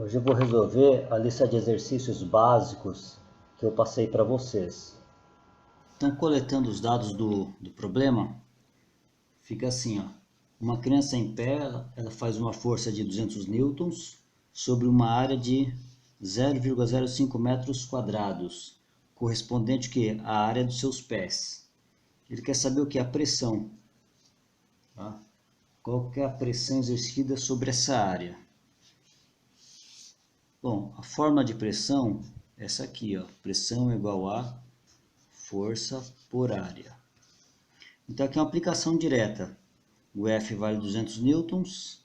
Hoje eu vou resolver a lista de exercícios básicos que eu passei para vocês. Então, coletando os dados do problema, fica assim, ó. Uma criança em pé, ela faz uma força de 200 newtons sobre uma área de 0,05 metros quadrados, correspondente que à área dos seus pés. Ele quer saber o que é a pressão. Tá? Qual que é a pressão exercida sobre essa área? Bom, a fórmula de pressão é essa aqui, ó. Pressão é igual a força por área. Então aqui é uma aplicação direta. O F vale 200 newtons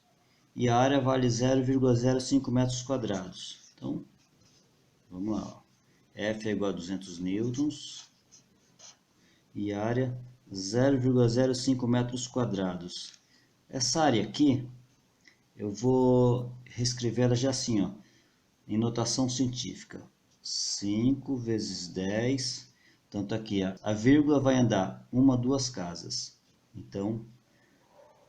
e a área vale 0,05 metros quadrados. Então, vamos lá. Ó. F é igual a 200 newtons e a área 0,05 metros quadrados. Essa área aqui, eu vou reescrever ela já assim, ó, em notação científica. 5 vezes 10, tanto aqui a vírgula vai andar uma, duas casas. Então,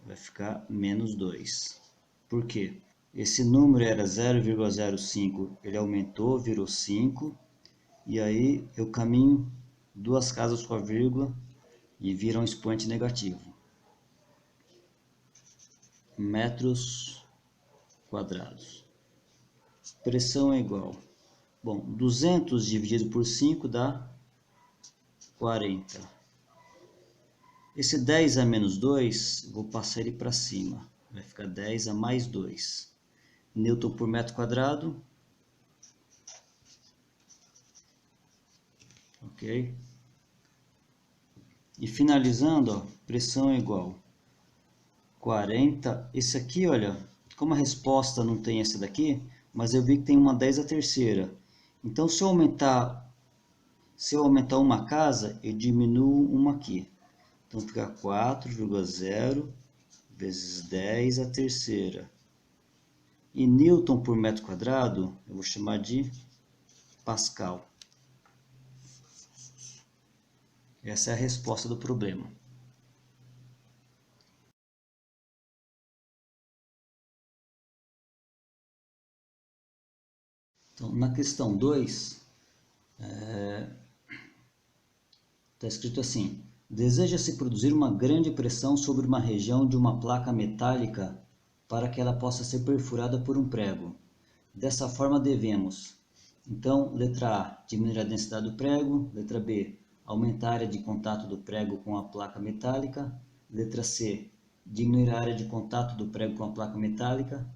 vai ficar menos 2. Por quê? Esse número era 0,05, ele aumentou, virou 5. E aí eu caminho duas casas com a vírgula e vira um expoente negativo. Metros quadrados. Pressão é igual. Bom, 200 dividido por 5 dá 40. Esse 10 a menos 2, vou passar ele para cima. Vai ficar 10 a mais 2. Newton por metro quadrado. Ok? E finalizando, ó, pressão é igual 40. Esse aqui, olha, como a resposta não tem essa daqui, mas eu vi que tem uma 10 a terceira. Então, se eu aumentar uma casa, eu diminuo uma aqui. Então, fica 4,0 vezes 10 a terceira. E Newton por metro quadrado, eu vou chamar de Pascal. Essa é a resposta do problema. Então, na questão 2, está escrito assim: deseja-se produzir uma grande pressão sobre uma região de uma placa metálica para que ela possa ser perfurada por um prego. Dessa forma devemos, então, letra A, diminuir a densidade do prego, letra B, aumentar a área de contato do prego com a placa metálica, letra C, diminuir a área de contato do prego com a placa metálica,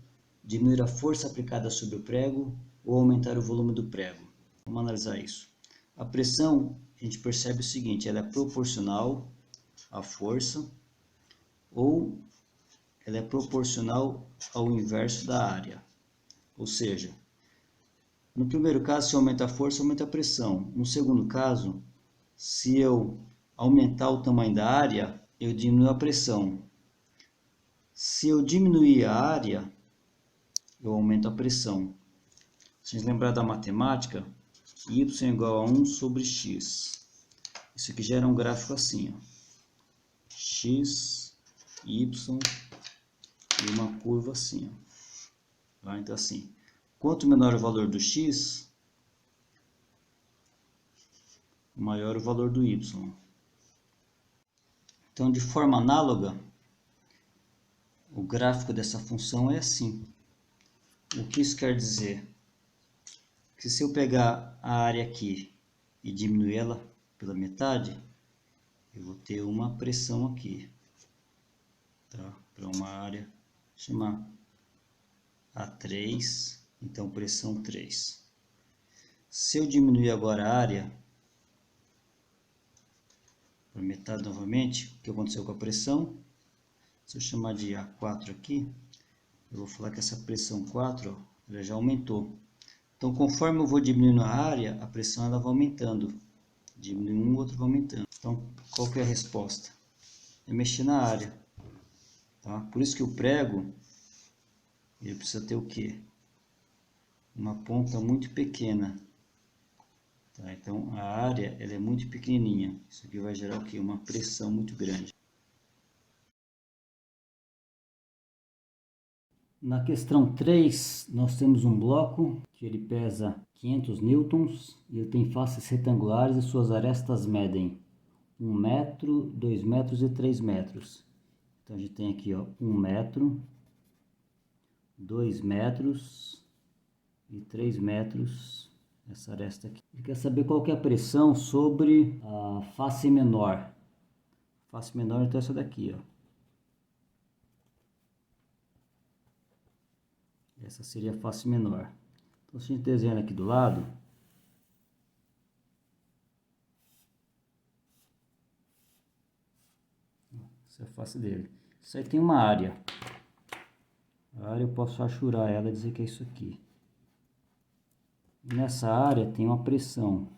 diminuir a força aplicada sobre o prego ou aumentar o volume do prego. Vamos analisar isso. A pressão, a gente percebe o seguinte, ela é proporcional à força ou ela é proporcional ao inverso da área. Ou seja, no primeiro caso, se eu aumentar a força, aumenta a pressão. No segundo caso, se eu aumentar o tamanho da área, eu diminuo a pressão. Se eu diminuir a área, eu aumento a pressão. Se a gente lembrar da matemática, y é igual a 1 sobre x. Isso aqui gera um gráfico assim, ó. X, y e uma curva assim, ó. Então assim, quanto menor o valor do x, maior o valor do y. Então, de forma análoga, o gráfico dessa função é assim. O que isso quer dizer? Que se eu pegar a área aqui e diminuir ela pela metade, eu vou ter uma pressão aqui, tá? Para uma área, chamar A3, então pressão 3. Se eu diminuir agora a área para metade novamente, o que aconteceu com a pressão? Se eu chamar de A4 aqui, eu vou falar que essa pressão 4, ó, ela já aumentou. Então, conforme eu vou diminuindo a área, a pressão ela vai aumentando. Diminui um, o outro vai aumentando. Então, qual que é a resposta? É mexer na área. Tá? Por isso que o prego, ele precisa ter o quê? Uma ponta muito pequena. Tá? Então, a área ela é muito pequenininha. Isso aqui vai gerar o quê? Uma pressão muito grande. Na questão 3, nós temos um bloco que ele pesa 500 newtons e ele tem faces retangulares e suas arestas medem 1 metro, 2 metros e 3 metros. Então a gente tem aqui, ó, 1 metro, 2 metros e 3 metros, essa aresta aqui. Ele quer saber qual que é a pressão sobre a face menor. Face menor, então, é essa daqui, ó. Essa seria a face menor. Então, se a gente desenhar aqui do lado, essa é a face dele. Isso aí tem uma área. A área eu posso achurar ela e dizer que é isso aqui. E nessa área tem uma pressão.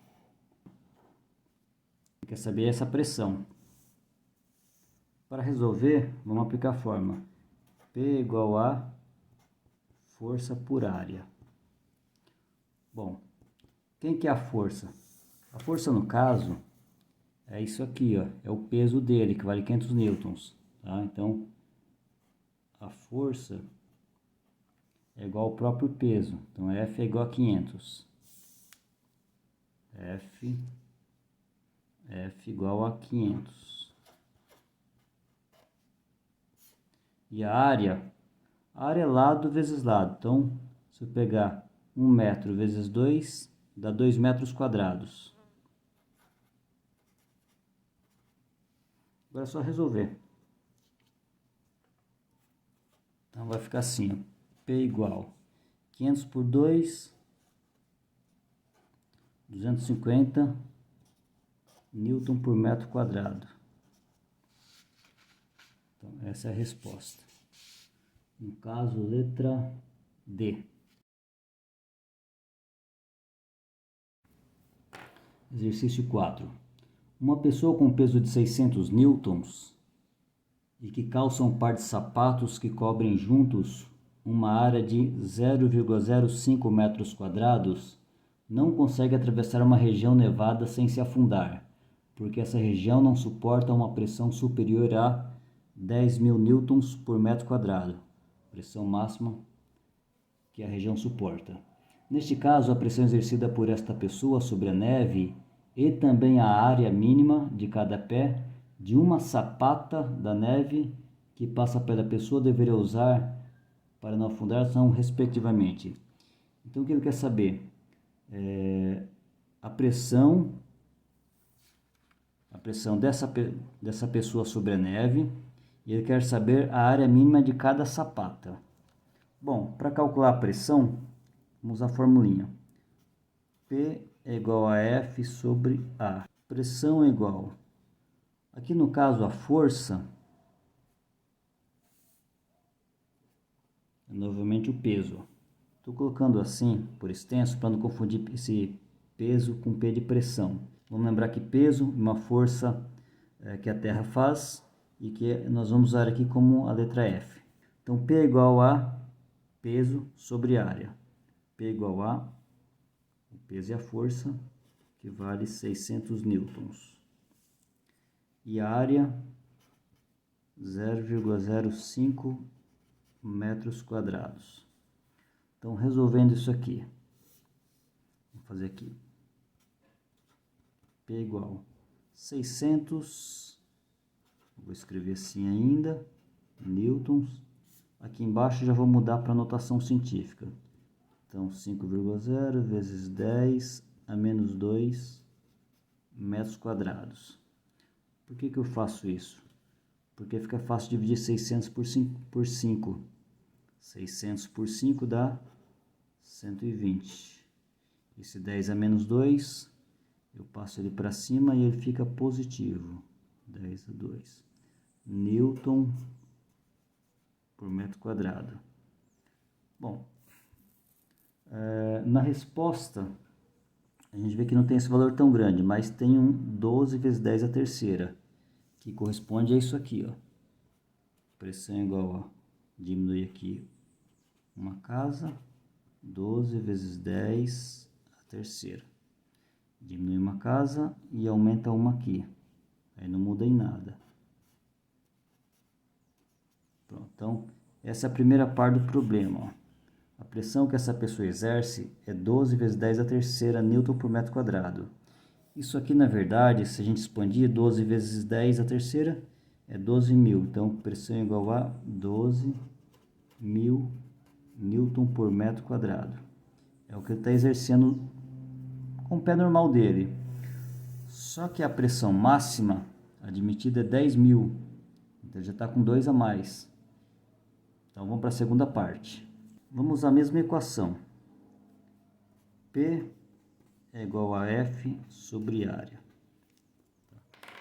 Quer saber essa pressão? Para resolver, vamos aplicar a fórmula. P igual a força por área. Bom, quem que é a força? A força, no caso, é isso aqui, ó, é o peso dele, que vale 500 newtons. Tá? Então, a força é igual ao próprio peso. Então, F é igual a 500. F igual a 500. E a área é lado vezes lado. Então, se eu pegar 1 metro vezes 2, dá 2 metros quadrados. Agora é só resolver. Então, vai ficar assim, ó. P igual 500 por 2, 250 Newton por metro quadrado. Então, essa é a resposta. No caso, letra D. Exercício 4. Uma pessoa com peso de 600 newtons e que calça um par de sapatos que cobrem juntos uma área de 0,05 metros quadrados não consegue atravessar uma região nevada sem se afundar, porque essa região não suporta uma pressão superior a 10.000 newtons por metro quadrado, pressão máxima que a região suporta. Neste caso, a pressão exercida por esta pessoa sobre a neve e também a área mínima de cada pé de uma sapata da neve que passa pela pessoa deveria usar para não afundar são respectivamente. Então, o que ele quer saber? A pressão dessa pessoa sobre a neve, e ele quer saber a área mínima de cada sapata. Bom, para calcular a pressão, vamos usar a formulinha. P é igual a F sobre A. Pressão é igual. Aqui no caso, a força é novamente o peso. Estou colocando assim, por extenso, para não confundir esse peso com P de pressão. Vamos lembrar que peso é uma força que a Terra faz e que nós vamos usar aqui como a letra F. Então, P é igual a peso sobre área. P é igual a o peso e a força, que vale 600 newtons. E a área, 0,05 metros quadrados. Então, resolvendo isso aqui, vou fazer aqui. P igual 600, vou escrever assim ainda, newtons. Aqui embaixo já vou mudar para a notação científica. Então, 5,0 vezes 10 a menos 2 metros quadrados. Por que eu faço isso? Porque fica fácil dividir 600 por 5. 600 por 5 dá 120. Esse 10 a menos 2, eu passo ele para cima e ele fica positivo. 10 a 2. Newton por metro quadrado. Bom, na resposta, a gente vê que não tem esse valor tão grande, mas tem um 12 vezes 10 a terceira, que corresponde a isso aqui, ó. Pressão igual a, diminui aqui uma casa, 12 vezes 10 a terceira. Diminui uma casa e aumenta uma aqui. Aí não muda em nada. Pronto, então Essa é a primeira parte do problema. Ó. A pressão que essa pessoa exerce é 12 vezes 10 a terceira Newton por metro quadrado. Isso aqui, na verdade, se a gente expandir, 12 vezes 10 a terceira é 12.000. Então, pressão é igual a 12.000 Newton por metro quadrado. É o que ele está exercendo com o pé normal dele. Só que a pressão máxima admitida é 10.000. Então, já está com 2 a mais. Então, vamos para a segunda parte. Vamos usar a mesma equação. P é igual a F sobre área.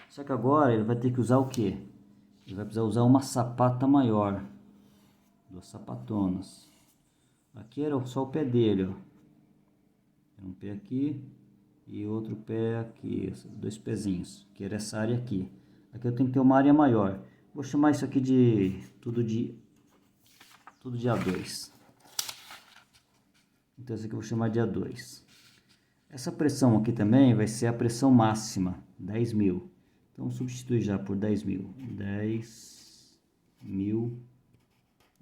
Só que agora ele vai ter que usar o quê? Ele vai precisar usar uma sapata maior. 2 sapatonas. Aqui era só o pé dele, ó. Um pé aqui e outro pé aqui, 2 pezinhos, que era essa área aqui. Aqui eu tenho que ter uma área maior. Vou chamar isso aqui de tudo de A2. Então esse aqui eu vou chamar de A2. Essa pressão aqui também vai ser a pressão máxima, 10.000. Então substitui já por 10.000. 10.000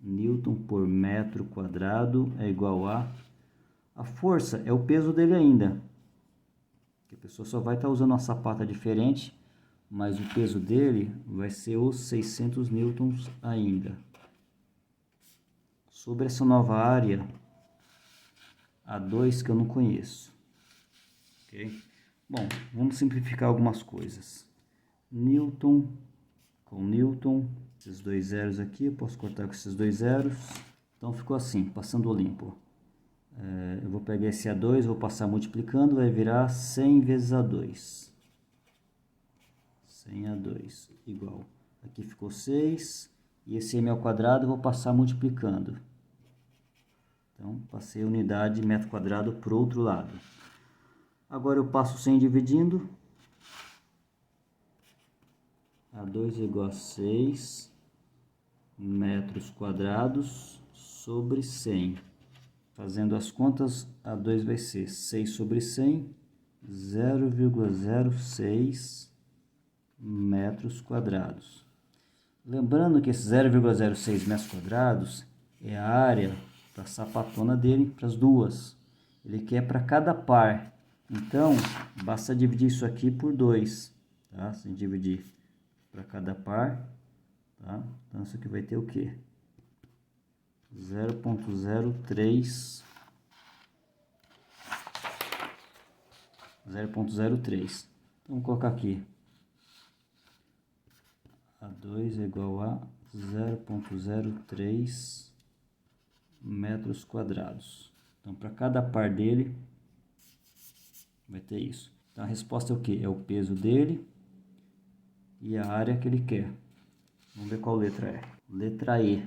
Newton por metro quadrado é igual a força é o peso dele ainda. A pessoa só vai estar usando uma sapata diferente, mas o peso dele vai ser os 600 newtons ainda. Sobre essa nova área A2 que eu não conheço. Ok? Bom, vamos simplificar algumas coisas. Newton com Newton, esses 2 zeros aqui, eu posso cortar com esses 2 zeros. Então ficou assim, passando o limpo. Eu vou pegar esse A2, vou passar multiplicando, vai virar 100 vezes A2. 100 A2 igual. Aqui ficou 6, e esse m ao quadrado eu vou passar multiplicando. Então, passei a unidade metro quadrado para o outro lado. Agora eu passo 100 dividindo. A2 é igual a 6 metros quadrados sobre 100. Fazendo as contas, A2 vai ser 6 sobre 100, 0,06 metros quadrados. Lembrando que esse 0,06 metros quadrados é a área da sapatona dele para as duas. Ele quer para cada par. Então, basta dividir isso aqui por 2. Tá? Se dividir para cada par, tá? Então isso aqui vai ter o quê? 0,03. Então vou colocar aqui. A2 é igual a 0,03 metros quadrados. Então, para cada par dele, vai ter isso. Então, a resposta é o que? É o peso dele e a área que ele quer. Vamos ver qual letra é. Letra E.